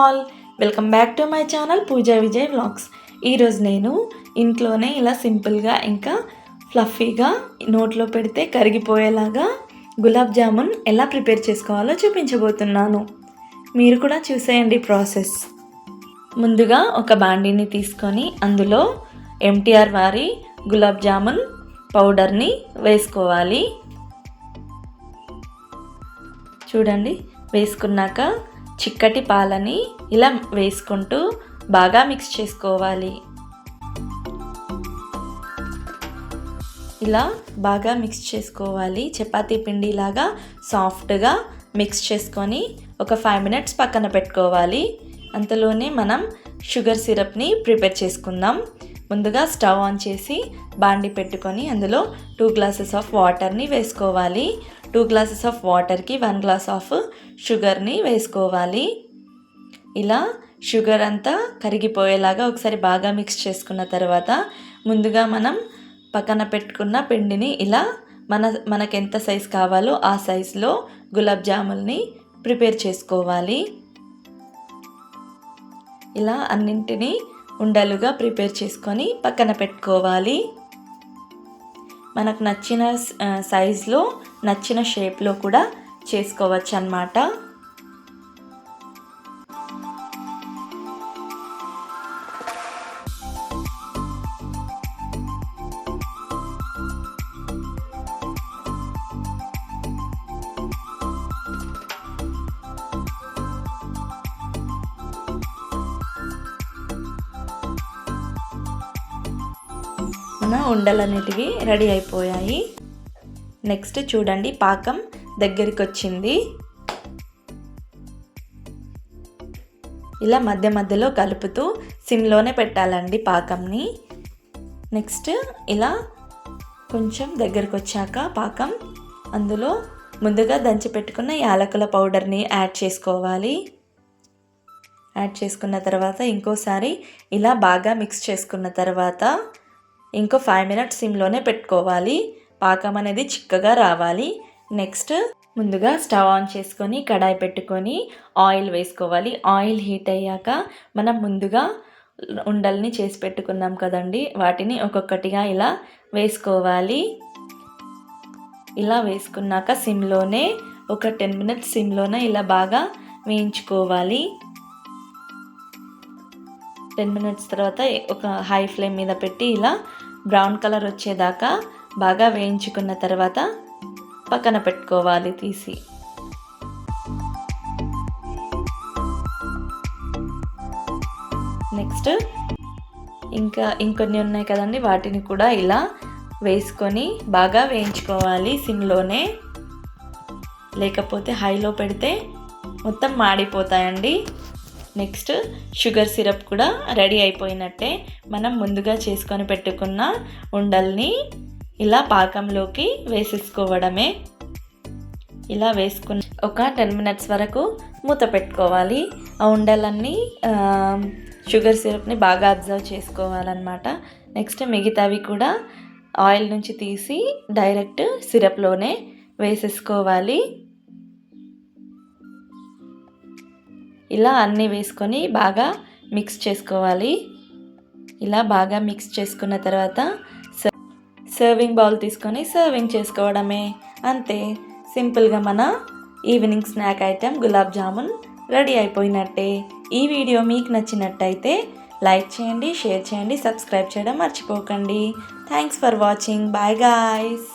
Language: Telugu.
All, welcome back to my channel Pooja Vijay vlogs. ఈరోజు నేను ఇంట్లోనే ఇలా సింపుల్గా ఇంకా ఫ్లఫీగా నోట్లో పెడితే కరిగిపోయేలాగా గులాబ్ జామున్ ఎలా ప్రిపేర్ చేసుకోవాలో చూపించబోతున్నాను. మీరు కూడా చూసేయండి ప్రాసెస్. ముందుగా ఒక బాండీని తీసుకొని అందులో ఎంటీఆర్ వారి గులాబ్ జామున్ పౌడర్ని వేసుకోవాలి. చూడండి, వేసుకున్నాక చిక్కటి పాలని ఇలా వేసుకుంటూ బాగా మిక్స్ చేసుకోవాలి. ఇలా బాగా మిక్స్ చేసుకోవాలి. చపాతీ పిండిలాగా సాఫ్ట్గా మిక్స్ చేసుకొని ఒక 5 minutes పక్కన పెట్టుకోవాలి. అంతలోనే మనం షుగర్ సిరప్ని ప్రిపేర్ చేసుకుందాం. ముందుగా స్టవ్ ఆన్ చేసి బాండి పెట్టుకొని అందులో 2 glasses ఆఫ్ వాటర్ని వేసుకోవాలి. 2 glasses ఆఫ్ వాటర్కి 1 glass ఆఫ్ షుగర్ని వేసుకోవాలి. ఇలా షుగర్ అంతా కరిగిపోయేలాగా ఒకసారి బాగా మిక్స్ చేసుకున్న తర్వాత ముందుగా మనం పక్కన పెట్టుకున్న పిండిని ఇలా మనకు ఎంత సైజ్ కావాలో ఆ సైజులో గులాబ్ జాముల్ని ప్రిపేర్ చేసుకోవాలి. ఇలా అన్నింటినీ ఉండలుగా ప్రిపేర్ చేసుకొని పక్కన పెట్టుకోవాలి. మనకు నచ్చిన సైజులో నచ్చిన షేప్లో కూడా చేసుకోవచ్చు అన్నమాట. మన ఉండలన్నిటివి రెడీ అయిపోయాయి. నెక్స్ట్ చూడండి, పాకం దగ్గరికి వచ్చింది. ఇలా మధ్య మధ్యలో కలుపుతూ సిమ్లోనే పెట్టాలండి పాకంని. నెక్స్ట్ ఇలా కొంచెం దగ్గరికి వచ్చాక పాకం అందులో ముందుగా దంచి పెట్టుకున్న యాలకుల పౌడర్ని యాడ్ చేసుకోవాలి. యాడ్ చేసుకున్న తర్వాత ఇంకోసారి ఇలా బాగా మిక్స్ చేసుకున్న తర్వాత ఇంకో 5 minutes సిమ్లోనే పెట్టుకోవాలి. పాకం అనేది చిక్కగా రావాలి. నెక్స్ట్ ముందుగా స్టవ్ ఆన్ చేసుకొని కడాయి పెట్టుకొని ఆయిల్ వేసుకోవాలి. ఆయిల్ హీట్ అయ్యాక మనం ముందుగా ఉండల్ని చేసి పెట్టుకున్నాం కదండి, వాటిని ఒక్కొక్కటిగా ఇలా వేసుకోవాలి. ఇలా వేసుకున్నాక సిమ్లోనే ఒక 10 minutes సిమ్లోనే ఇలా బాగా వేయించుకోవాలి. 10 minutes తర్వాత ఒక హై ఫ్లేమ్ మీద పెట్టి ఇలా బ్రౌన్ కలర్ వచ్చేదాకా బాగా వేయించుకున్న తర్వాత పక్కన పెట్టుకోవాలి తీసి. నెక్స్ట్ ఇంకొన్ని ఉన్నాయి కదండి, వాటిని కూడా ఇలా వేసుకొని బాగా వేయించుకోవాలి సిమ్లోనే. లేకపోతే హైలో పెడితే మొత్తం మాడిపోతాయండి. నెక్స్ట్ షుగర్ సిరప్ కూడా రెడీ అయిపోయినట్టే. మనం ముందుగా చేసుకొని పెట్టుకున్న ఉండల్ని ఇలా పాకంలోకి వేసేసుకోవడమే. ఇలా వేసుకుని ఒక 10 minutes వరకు మూత పెట్టుకోవాలి. ఆ ఉండలన్నీ షుగర్ సిరప్ని బాగా అబ్జర్వ్ చేసుకోవాలన్నమాట. నెక్స్ట్ మిగతావి కూడా ఆయిల్ నుంచి తీసి డైరెక్ట్ సిరప్లోనే వేసేసుకోవాలి. ఇలా అన్నీ వేసుకొని బాగా మిక్స్ చేసుకోవాలి. ఇలా బాగా మిక్స్ చేసుకున్న తర్వాత సర్వింగ్ బౌల్ తీసుకొని సర్వింగ్ చేసుకోవడమే. అంతే, సింపుల్గా మన evening snack item gulab jamun ready అయిపోయినట్టే. ఈ వీడియో మీకు నచ్చినట్టయితే లైక్ చేయండి, షేర్ చేయండి, సబ్స్క్రైబ్ చేయడం మర్చిపోకండి. Thanks for watching. Bye guys.